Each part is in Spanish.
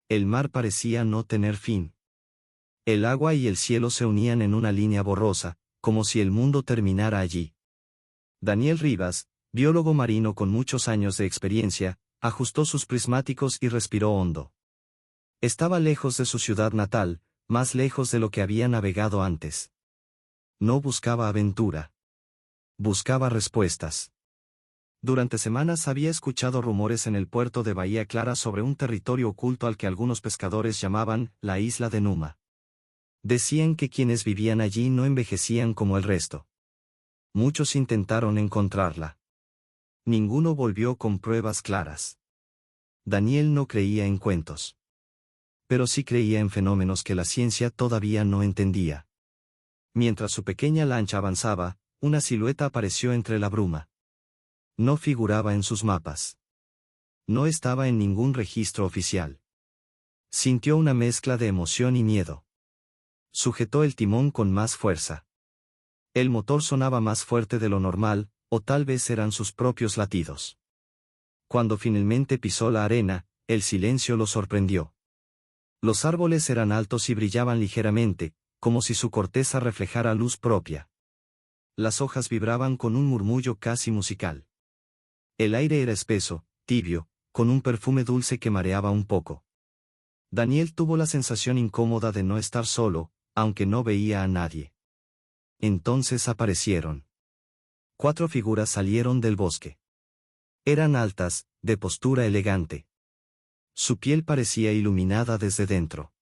El mar parecía no tener fin. El agua y el cielo se unían en una línea borrosa, como si el mundo terminara allí. Daniel Rivas, biólogo marino con muchos años de experiencia, ajustó sus prismáticos y respiró hondo. Estaba lejos de su ciudad natal, más lejos de lo que había navegado antes. No buscaba aventura. Buscaba respuestas. Durante semanas había escuchado rumores en el puerto de Bahía Clara sobre un territorio oculto al que algunos pescadores llamaban la isla de Numa. Decían que quienes vivían allí no envejecían como el resto. Muchos intentaron encontrarla. Ninguno volvió con pruebas claras. Daniel no creía en cuentos. Pero sí creía en fenómenos que la ciencia todavía no entendía. Mientras su pequeña lancha avanzaba, una silueta apareció entre la bruma. No figuraba en sus mapas. No estaba en ningún registro oficial. Sintió una mezcla de emoción y miedo. Sujetó el timón con más fuerza. El motor sonaba más fuerte de lo normal, o tal vez eran sus propios latidos. Cuando finalmente pisó la arena, el silencio lo sorprendió. Los árboles eran altos y brillaban ligeramente, como si su corteza reflejara luz propia. Las hojas vibraban con un murmullo casi musical. El aire era espeso, tibio, con un perfume dulce que mareaba un poco. Daniel tuvo la sensación incómoda de no estar solo, aunque no veía a nadie. Entonces aparecieron. 4 figuras salieron del bosque. Eran altas, de postura elegante. Su piel parecía iluminada desde dentro.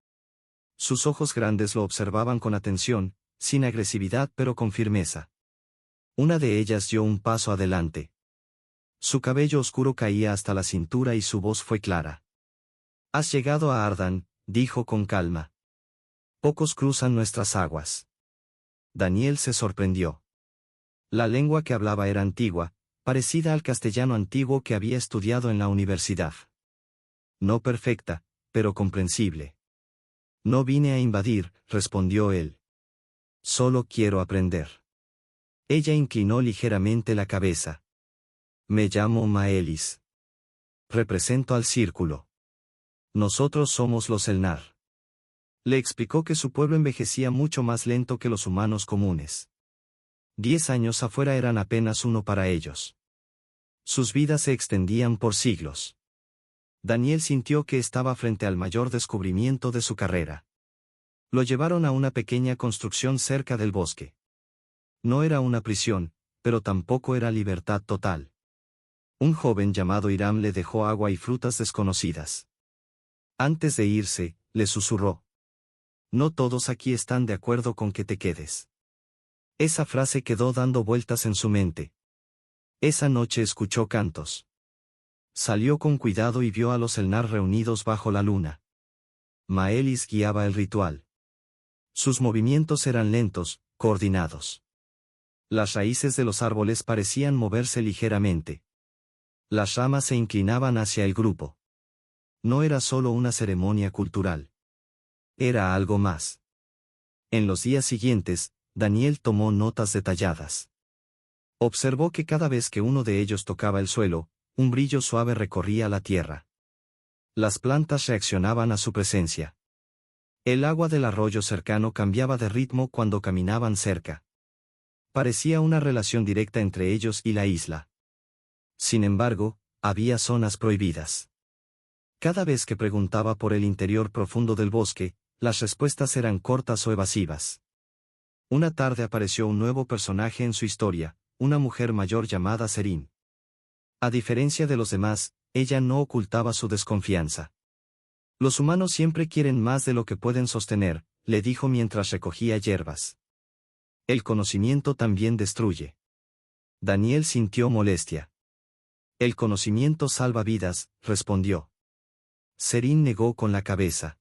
Sus ojos grandes lo observaban con atención, sin agresividad pero con firmeza. Una de ellas dio un paso adelante. Su cabello oscuro caía hasta la cintura y su voz fue clara. «Has llegado a Ardan», dijo con calma. «Pocos cruzan nuestras aguas». Daniel se sorprendió. La lengua que hablaba era antigua, parecida al castellano antiguo que había estudiado en la universidad. No perfecta, pero comprensible. «No vine a invadir», respondió él. «Solo quiero aprender». Ella inclinó ligeramente la cabeza. «Me llamo Maelis. Represento al círculo. Nosotros somos los Elnar». Le explicó que su pueblo envejecía mucho más lento que los humanos comunes. 10 años afuera eran apenas uno para ellos. Sus vidas se extendían por siglos. Daniel sintió que estaba frente al mayor descubrimiento de su carrera. Lo llevaron a una pequeña construcción cerca del bosque. No era una prisión, pero tampoco era libertad total. Un joven llamado Hiram le dejó agua y frutas desconocidas. Antes de irse, le susurró: «No todos aquí están de acuerdo con que te quedes». Esa frase quedó dando vueltas en su mente. Esa noche escuchó cantos. Salió con cuidado y vio a los Elnar reunidos bajo la luna. Maelis guiaba el ritual. Sus movimientos eran lentos, coordinados. Las raíces de los árboles parecían moverse ligeramente. Las ramas se inclinaban hacia el grupo. No era solo una ceremonia cultural. Era algo más. En los días siguientes, Daniel tomó notas detalladas. Observó que cada vez que uno de ellos tocaba el suelo, un brillo suave recorría la tierra. Las plantas reaccionaban a su presencia. El agua del arroyo cercano cambiaba de ritmo cuando caminaban cerca. Parecía una relación directa entre ellos y la isla. Sin embargo, había zonas prohibidas. Cada vez que preguntaba por el interior profundo del bosque, las respuestas eran cortas o evasivas. Una tarde apareció un nuevo personaje en su historia, una mujer mayor llamada Serín. A diferencia de los demás, ella no ocultaba su desconfianza. «Los humanos siempre quieren más de lo que pueden sostener», le dijo mientras recogía hierbas. «El conocimiento también destruye». Daniel sintió molestia. «El conocimiento salva vidas», respondió. Serín negó con la cabeza.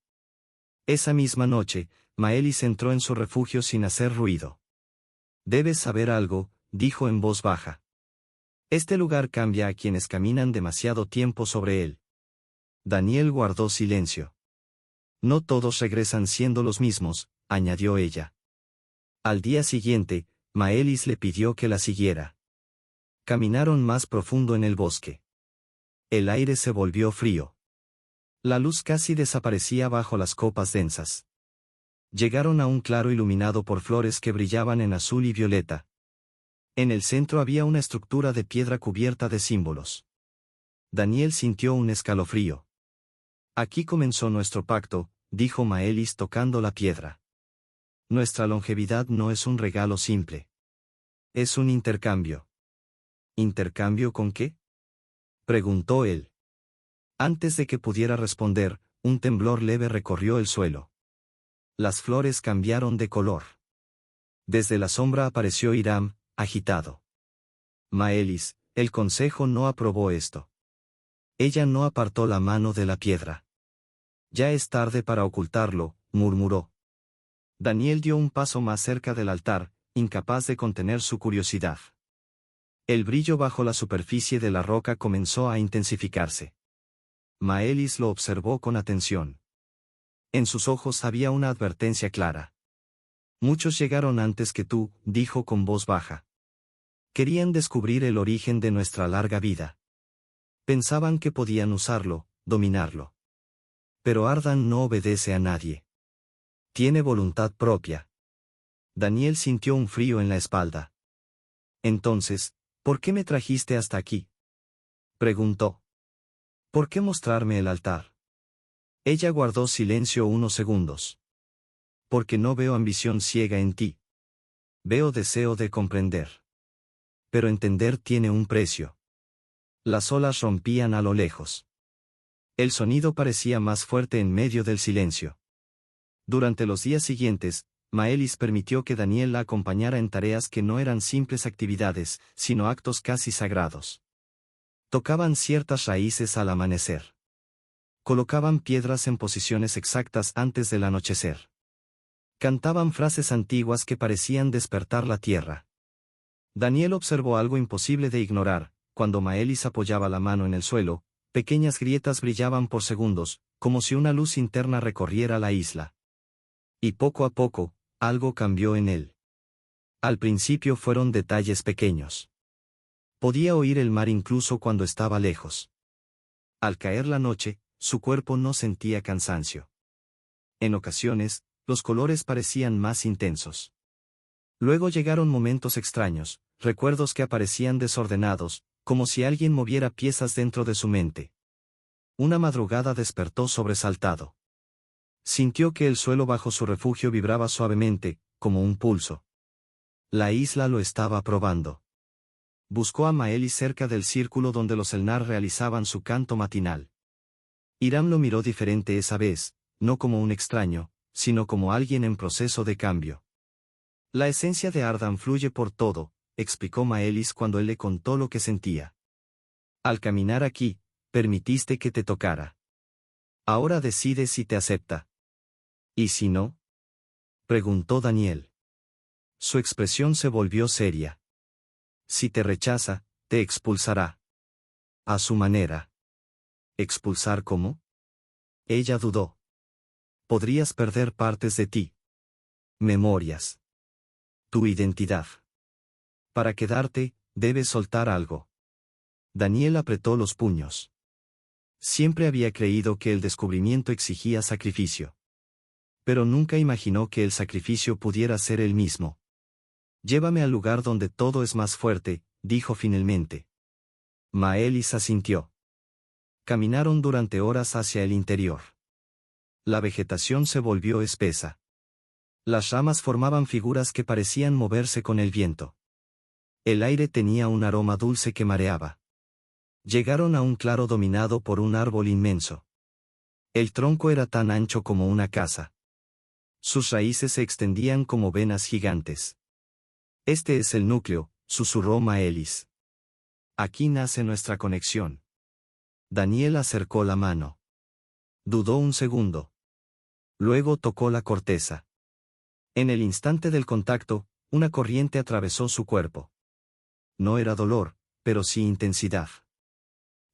Esa misma noche, Maelis entró en su refugio sin hacer ruido. «Debes saber algo», dijo en voz baja. «Este lugar cambia a quienes caminan demasiado tiempo sobre él». Daniel guardó silencio. «No todos regresan siendo los mismos», añadió ella. Al día siguiente, Maelis le pidió que la siguiera. Caminaron más profundo en el bosque. El aire se volvió frío. La luz casi desaparecía bajo las copas densas. Llegaron a un claro iluminado por flores que brillaban en azul y violeta. En el centro había una estructura de piedra cubierta de símbolos. Daniel sintió un escalofrío. Aquí comenzó nuestro pacto, dijo Maelis tocando la piedra. Nuestra longevidad no es un regalo simple. Es un intercambio. ¿Intercambio con qué?, preguntó él. Antes de que pudiera responder, un temblor leve recorrió el suelo. Las flores cambiaron de color. Desde la sombra apareció Hiram, agitado. Maelis, el consejo no aprobó esto. Ella no apartó la mano de la piedra. Ya es tarde para ocultarlo, murmuró. Daniel dio un paso más cerca del altar, incapaz de contener su curiosidad. El brillo bajo la superficie de la roca comenzó a intensificarse. Maelis lo observó con atención. En sus ojos había una advertencia clara. Muchos llegaron antes que tú, dijo con voz baja. Querían descubrir el origen de nuestra larga vida. Pensaban que podían usarlo, dominarlo. Pero Ardan no obedece a nadie. Tiene voluntad propia. Daniel sintió un frío en la espalda. Entonces, ¿por qué me trajiste hasta aquí?, preguntó. ¿Por qué mostrarme el altar? Ella guardó silencio unos segundos. Porque no veo ambición ciega en ti. Veo deseo de comprender. Pero entender tiene un precio. Las olas rompían a lo lejos. El sonido parecía más fuerte en medio del silencio. Durante los días siguientes, Maelis permitió que Daniel la acompañara en tareas que no eran simples actividades, sino actos casi sagrados. Tocaban ciertas raíces al amanecer. Colocaban piedras en posiciones exactas antes del anochecer. Cantaban frases antiguas que parecían despertar la tierra. Daniel observó algo imposible de ignorar: cuando Maelis apoyaba la mano en el suelo, pequeñas grietas brillaban por segundos, como si una luz interna recorriera la isla. Y poco a poco, algo cambió en él. Al principio fueron detalles pequeños. Podía oír el mar incluso cuando estaba lejos. Al caer la noche, su cuerpo no sentía cansancio. En ocasiones, los colores parecían más intensos. Luego llegaron momentos extraños, recuerdos que aparecían desordenados, como si alguien moviera piezas dentro de su mente. Una madrugada despertó sobresaltado. Sintió que el suelo bajo su refugio vibraba suavemente, como un pulso. La isla lo estaba probando. Buscó a Maelis cerca del círculo donde los Elnar realizaban su canto matinal. Hiram lo miró diferente esa vez, no como un extraño, sino como alguien en proceso de cambio. La esencia de Ardan fluye por todo, explicó Maelis cuando él le contó lo que sentía. Al caminar aquí, permitiste que te tocara. Ahora decide si te acepta. ¿Y si no?, preguntó Daniel. Su expresión se volvió seria. Si te rechaza, te expulsará. A su manera. ¿Expulsar cómo? Ella dudó. Podrías perder partes de ti. Memorias. Tu identidad. Para quedarte, debes soltar algo. Daniel apretó los puños. Siempre había creído que el descubrimiento exigía sacrificio. Pero nunca imaginó que el sacrificio pudiera ser el mismo. Llévame al lugar donde todo es más fuerte, dijo finalmente. Maelis asintió. Caminaron durante horas hacia el interior. La vegetación se volvió espesa. Las ramas formaban figuras que parecían moverse con el viento. El aire tenía un aroma dulce que mareaba. Llegaron a un claro dominado por un árbol inmenso. El tronco era tan ancho como una casa. Sus raíces se extendían como venas gigantes. Este es el núcleo, susurró Maelis. Aquí nace nuestra conexión. Daniel acercó la mano. Dudó un segundo. Luego tocó la corteza. En el instante del contacto, una corriente atravesó su cuerpo. No era dolor, pero sí intensidad.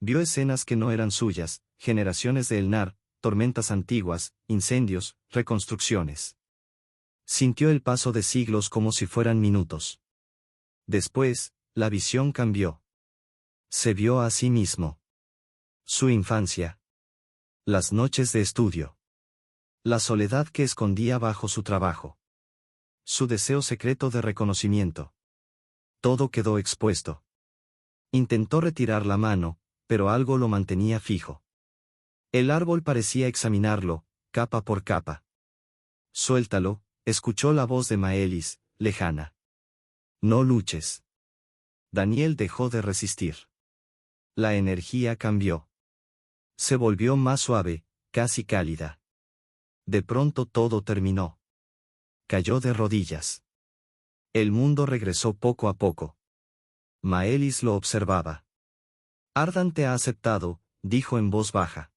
Vio escenas que no eran suyas: generaciones de Elnar, tormentas antiguas, incendios, reconstrucciones. Sintió el paso de siglos como si fueran minutos. Después, la visión cambió. Se vio a sí mismo. Su infancia. Las noches de estudio. La soledad que escondía bajo su trabajo. Su deseo secreto de reconocimiento. Todo quedó expuesto. Intentó retirar la mano, pero algo lo mantenía fijo. El árbol parecía examinarlo, capa por capa. Suéltalo, escuchó la voz de Maelis, lejana. No luches. Daniel dejó de resistir. La energía cambió. Se volvió más suave, casi cálida. De pronto todo terminó. Cayó de rodillas. El mundo regresó poco a poco. Maelis lo observaba. Ardan te ha aceptado, dijo en voz baja.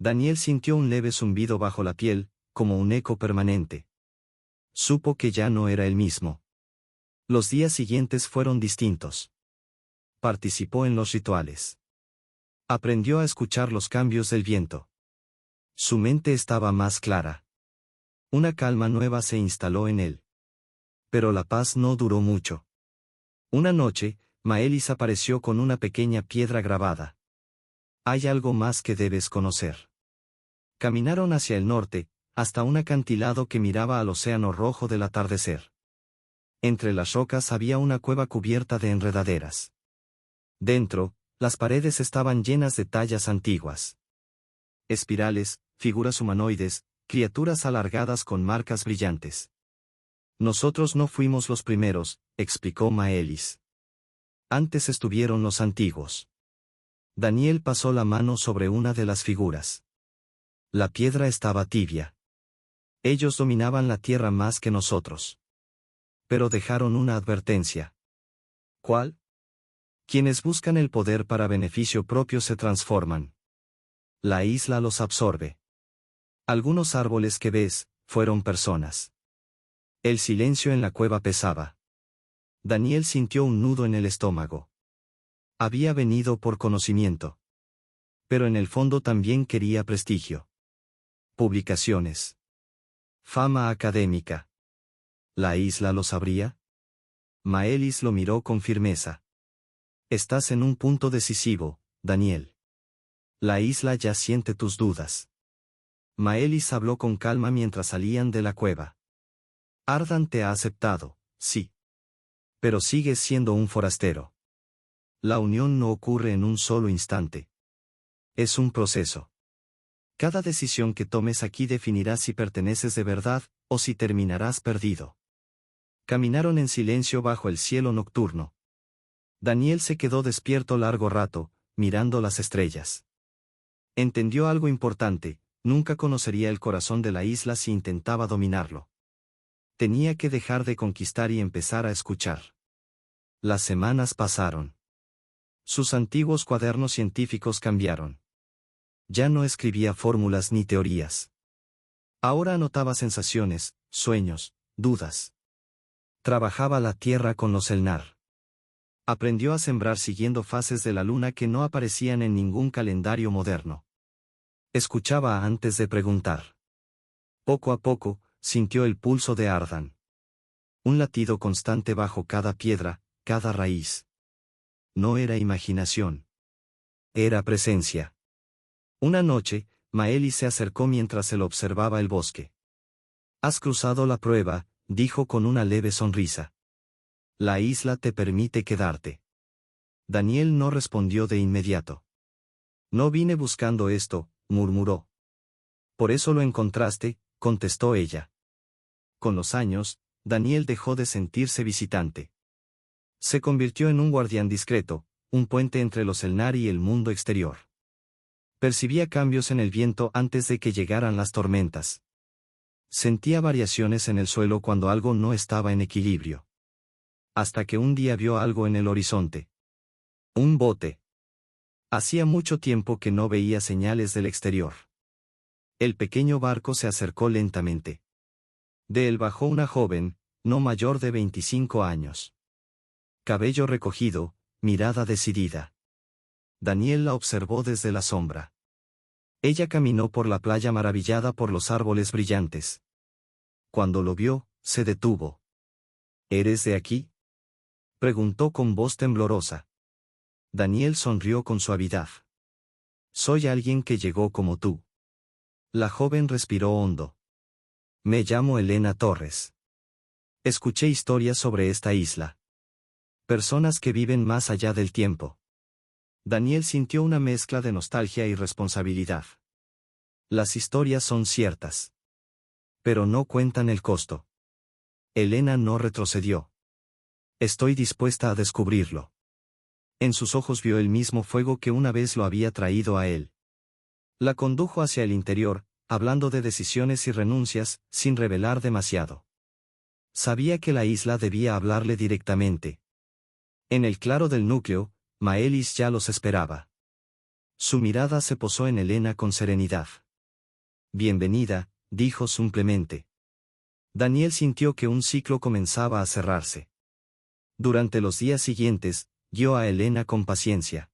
Daniel sintió un leve zumbido bajo la piel, como un eco permanente. Supo que ya no era el mismo. Los días siguientes fueron distintos. Participó en los rituales. Aprendió a escuchar los cambios del viento. Su mente estaba más clara. Una calma nueva se instaló en él. Pero la paz no duró mucho. Una noche, Maelis apareció con una pequeña piedra grabada. Hay algo más que debes conocer. Caminaron hacia el norte, hasta un acantilado que miraba al océano rojo del atardecer. Entre las rocas había una cueva cubierta de enredaderas. Dentro, las paredes estaban llenas de tallas antiguas. Espirales, figuras humanoides, criaturas alargadas con marcas brillantes. Nosotros no fuimos los primeros, explicó Maelis. Antes estuvieron los antiguos. Daniel pasó la mano sobre una de las figuras. La piedra estaba tibia. Ellos dominaban la tierra más que nosotros. Pero dejaron una advertencia. ¿Cuál? Quienes buscan el poder para beneficio propio se transforman. La isla los absorbe. Algunos árboles que ves, fueron personas. El silencio en la cueva pesaba. Daniel sintió un nudo en el estómago. Había venido por conocimiento. Pero en el fondo también quería prestigio. Publicaciones. Fama académica. ¿La isla lo sabría? Maelis lo miró con firmeza. Estás en un punto decisivo, Daniel. La isla ya siente tus dudas. Maelis habló con calma mientras salían de la cueva. Ardan te ha aceptado, sí. Pero sigues siendo un forastero. La unión no ocurre en un solo instante. Es un proceso. Cada decisión que tomes aquí definirá si perteneces de verdad, o si terminarás perdido. Caminaron en silencio bajo el cielo nocturno. Daniel se quedó despierto largo rato, mirando las estrellas. Entendió algo importante: nunca conocería el corazón de la isla si intentaba dominarlo. Tenía que dejar de conquistar y empezar a escuchar. Las semanas pasaron. Sus antiguos cuadernos científicos cambiaron. Ya no escribía fórmulas ni teorías. Ahora anotaba sensaciones, sueños, dudas. Trabajaba la tierra con los Elnar. Aprendió a sembrar siguiendo fases de la luna que no aparecían en ningún calendario moderno. Escuchaba antes de preguntar. Poco a poco, sintió el pulso de Ardan. Un latido constante bajo cada piedra, cada raíz. No era imaginación. Era presencia. Una noche, Maelis se acercó mientras él observaba el bosque. Has cruzado la prueba, dijo con una leve sonrisa. La isla te permite quedarte. Daniel no respondió de inmediato. No vine buscando esto, murmuró. Por eso lo encontraste, contestó ella. Con los años, Daniel dejó de sentirse visitante. Se convirtió en un guardián discreto, un puente entre los Elnar y el mundo exterior. Percibía cambios en el viento antes de que llegaran las tormentas. Sentía variaciones en el suelo cuando algo no estaba en equilibrio. Hasta que un día vio algo en el horizonte. Un bote. Hacía mucho tiempo que no veía señales del exterior. El pequeño barco se acercó lentamente. De él bajó una joven, no mayor de 25 años. Cabello recogido, mirada decidida. Daniel la observó desde la sombra. Ella caminó por la playa maravillada por los árboles brillantes. Cuando lo vio, se detuvo. ¿Eres de aquí?, preguntó con voz temblorosa. Daniel sonrió con suavidad. Soy alguien que llegó como tú. La joven respiró hondo. Me llamo Elena Torres. Escuché historias sobre esta isla. Personas que viven más allá del tiempo. Daniel sintió una mezcla de nostalgia y responsabilidad. Las historias son ciertas. Pero no cuentan el costo. Elena no retrocedió. Estoy dispuesta a descubrirlo. En sus ojos vio el mismo fuego que una vez lo había traído a él. La condujo hacia el interior, hablando de decisiones y renuncias, sin revelar demasiado. Sabía que la isla debía hablarle directamente. En el claro del núcleo, Maelis ya los esperaba. Su mirada se posó en Elena con serenidad. Bienvenida, dijo simplemente. Daniel sintió que un ciclo comenzaba a cerrarse. Durante los días siguientes, guió a Elena con paciencia.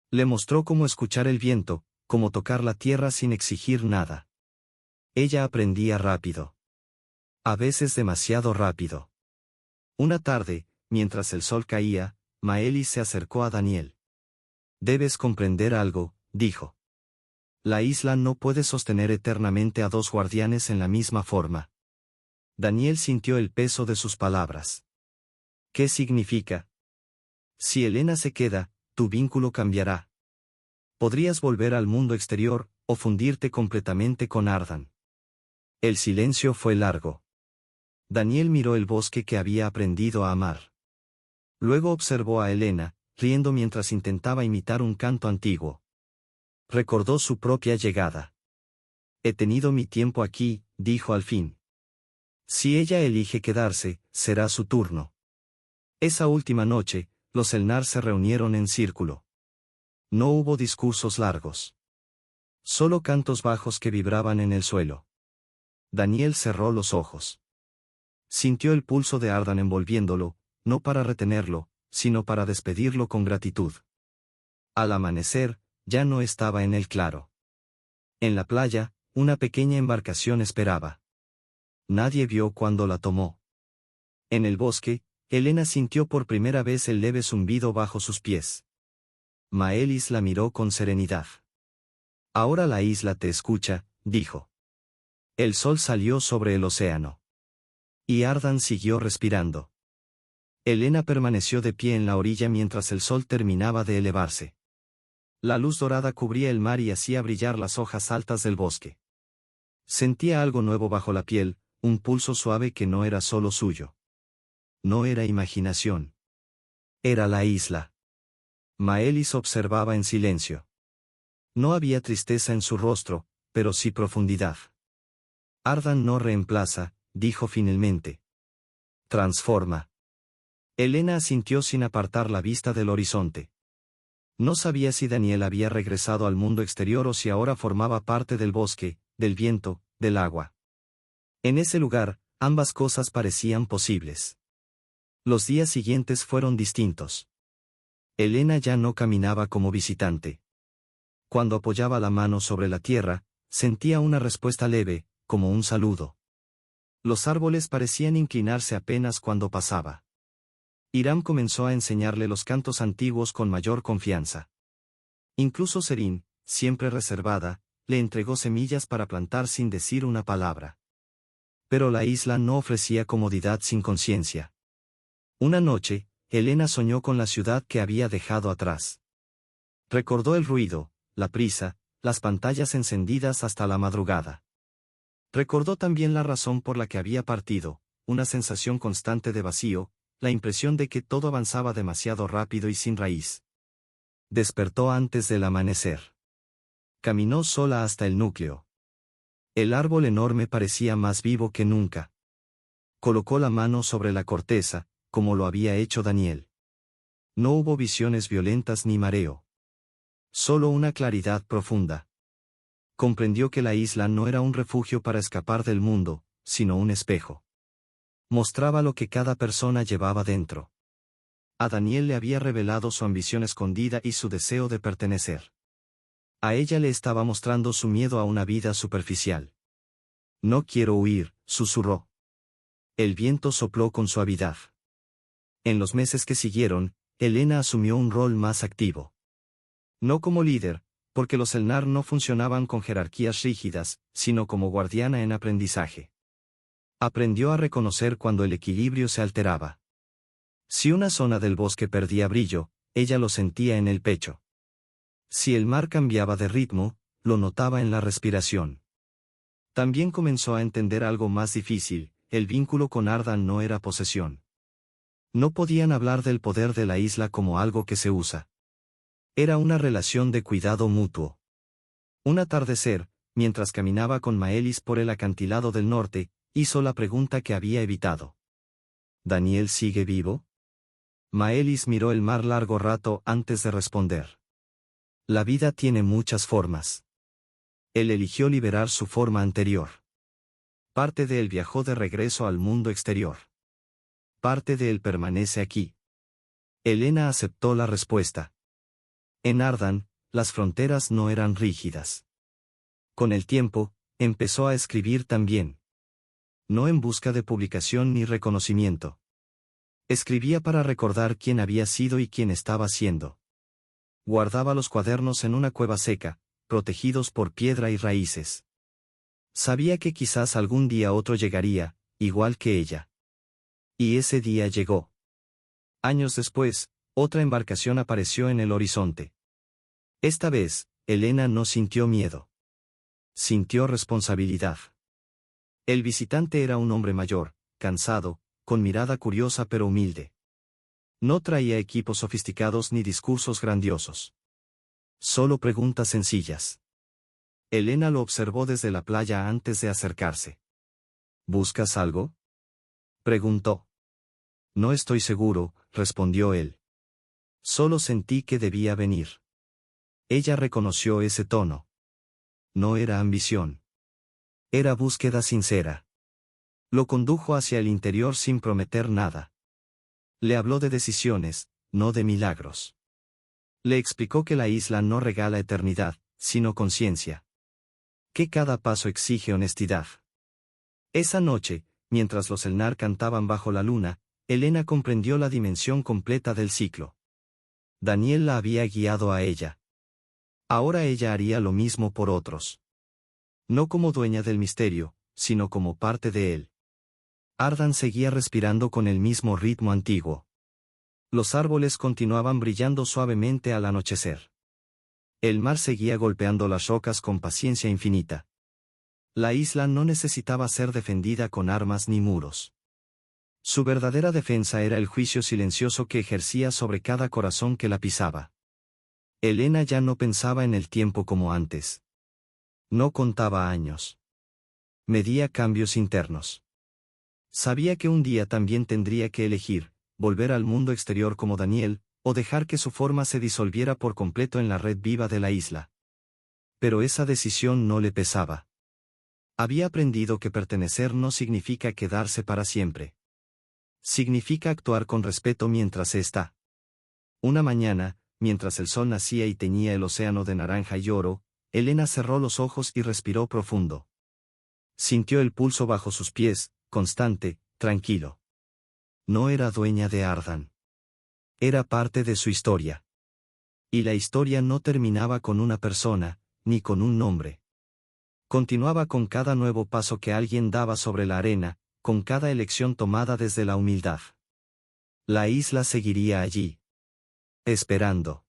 Le mostró cómo escuchar el viento, cómo tocar la tierra sin exigir nada. Ella aprendía rápido. A veces demasiado rápido. Una tarde, mientras el sol caía, Maelis se acercó a Daniel. Debes comprender algo, dijo. La isla no puede sostener eternamente a dos guardianes en la misma forma. Daniel sintió el peso de sus palabras. ¿Qué significa? Si Elena se queda, tu vínculo cambiará. Podrías volver al mundo exterior, o fundirte completamente con Ardan. El silencio fue largo. Daniel miró el bosque que había aprendido a amar. Luego observó a Elena, riendo mientras intentaba imitar un canto antiguo. Recordó su propia llegada. He tenido mi tiempo aquí, dijo al fin. Si ella elige quedarse, será su turno. Esa última noche, los Elnar se reunieron en círculo. No hubo discursos largos. Solo cantos bajos que vibraban en el suelo. Daniel cerró los ojos. Sintió el pulso de Ardan envolviéndolo, no para retenerlo, sino para despedirlo con gratitud. Al amanecer, ya no estaba en el claro. En la playa, una pequeña embarcación esperaba. Nadie vio cuando la tomó. En el bosque, Elena sintió por primera vez el leve zumbido bajo sus pies. Maelis la miró con serenidad. Ahora la isla te escucha, dijo. El sol salió sobre el océano. Y Ardan siguió respirando. Elena permaneció de pie en la orilla mientras el sol terminaba de elevarse. La luz dorada cubría el mar y hacía brillar las hojas altas del bosque. Sentía algo nuevo bajo la piel, un pulso suave que no era solo suyo. No era imaginación. Era la isla. Maelis observaba en silencio. No había tristeza en su rostro, pero sí profundidad. Ardan no reemplaza, dijo finalmente. Transforma. Elena asintió sin apartar la vista del horizonte. No sabía si Daniel había regresado al mundo exterior o si ahora formaba parte del bosque, del viento, del agua. En ese lugar, ambas cosas parecían posibles. Los días siguientes fueron distintos. Elena ya no caminaba como visitante. Cuando apoyaba la mano sobre la tierra, sentía una respuesta leve, como un saludo. Los árboles parecían inclinarse apenas cuando pasaba. Hiram comenzó a enseñarle los cantos antiguos con mayor confianza. Incluso Serín, siempre reservada, le entregó semillas para plantar sin decir una palabra. Pero la isla no ofrecía comodidad sin conciencia. Una noche, Elena soñó con la ciudad que había dejado atrás. Recordó el ruido, la prisa, las pantallas encendidas hasta la madrugada. Recordó también la razón por la que había partido, una sensación constante de vacío, la impresión de que todo avanzaba demasiado rápido y sin raíz. Despertó antes del amanecer. Caminó sola hasta el núcleo. El árbol enorme parecía más vivo que nunca. Colocó la mano sobre la corteza, como lo había hecho Daniel. No hubo visiones violentas ni mareo. Solo una claridad profunda. Comprendió que la isla no era un refugio para escapar del mundo, sino un espejo. Mostraba lo que cada persona llevaba dentro. A Daniel le había revelado su ambición escondida y su deseo de pertenecer. A ella le estaba mostrando su miedo a una vida superficial. No quiero huir, susurró. El viento sopló con suavidad. En los meses que siguieron, Elena asumió un rol más activo. No como líder, Porque los Elnar no funcionaban con jerarquías rígidas, sino como guardiana en aprendizaje. Aprendió a reconocer cuando el equilibrio se alteraba. Si una zona del bosque perdía brillo, ella lo sentía en el pecho. Si el mar cambiaba de ritmo, lo notaba en la respiración. También comenzó a entender algo más difícil: el vínculo con Ardan no era posesión. No podían hablar del poder de la isla como algo que se usa. Era una relación de cuidado mutuo. Un atardecer, mientras caminaba con Maelis por el acantilado del norte, hizo la pregunta que había evitado. ¿Daniel sigue vivo? Maelis miró el mar largo rato antes de responder. La vida tiene muchas formas. Él eligió liberar su forma anterior. Parte de él viajó de regreso al mundo exterior. Parte de él permanece aquí. Helena aceptó la respuesta. En Ardan, las fronteras no eran rígidas. Con el tiempo, empezó a escribir también. No en busca de publicación ni reconocimiento. Escribía para recordar quién había sido y quién estaba siendo. Guardaba los cuadernos en una cueva seca, protegidos por piedra y raíces. Sabía que quizás algún día otro llegaría, igual que ella. Y ese día llegó. Años después, otra embarcación apareció en el horizonte. Esta vez, Helena no sintió miedo. Sintió responsabilidad. El visitante era un hombre mayor, cansado, con mirada curiosa pero humilde. No traía equipos sofisticados ni discursos grandiosos. Solo preguntas sencillas. Helena lo observó desde la playa antes de acercarse. ¿Buscas algo?, preguntó. No estoy seguro, respondió él. Solo sentí que debía venir. Ella reconoció ese tono. No era ambición. Era búsqueda sincera. Lo condujo hacia el interior sin prometer nada. Le habló de decisiones, no de milagros. Le explicó que la isla no regala eternidad, sino conciencia. Que cada paso exige honestidad. Esa noche, mientras los Elnar cantaban bajo la luna, Helena comprendió la dimensión completa del ciclo. Daniel la había guiado a ella. Ahora ella haría lo mismo por otros. No como dueña del misterio, sino como parte de él. Ardan seguía respirando con el mismo ritmo antiguo. Los árboles continuaban brillando suavemente al anochecer. El mar seguía golpeando las rocas con paciencia infinita. La isla no necesitaba ser defendida con armas ni muros. Su verdadera defensa era el juicio silencioso que ejercía sobre cada corazón que la pisaba. Helena ya no pensaba en el tiempo como antes. No contaba años. Medía cambios internos. Sabía que un día también tendría que elegir: volver al mundo exterior como Daniel, o dejar que su forma se disolviera por completo en la red viva de la isla. Pero esa decisión no le pesaba. Había aprendido que pertenecer no significa quedarse para siempre. Significa actuar con respeto mientras se está. Una mañana, mientras el sol nacía y teñía el océano de naranja y oro, Helena cerró los ojos y respiró profundo. Sintió el pulso bajo sus pies, constante, tranquilo. No era dueña de Ardan. Era parte de su historia. Y la historia no terminaba con una persona, ni con un nombre. Continuaba con cada nuevo paso que alguien daba sobre la arena, con cada elección tomada desde la humildad. La isla seguiría allí. Esperando.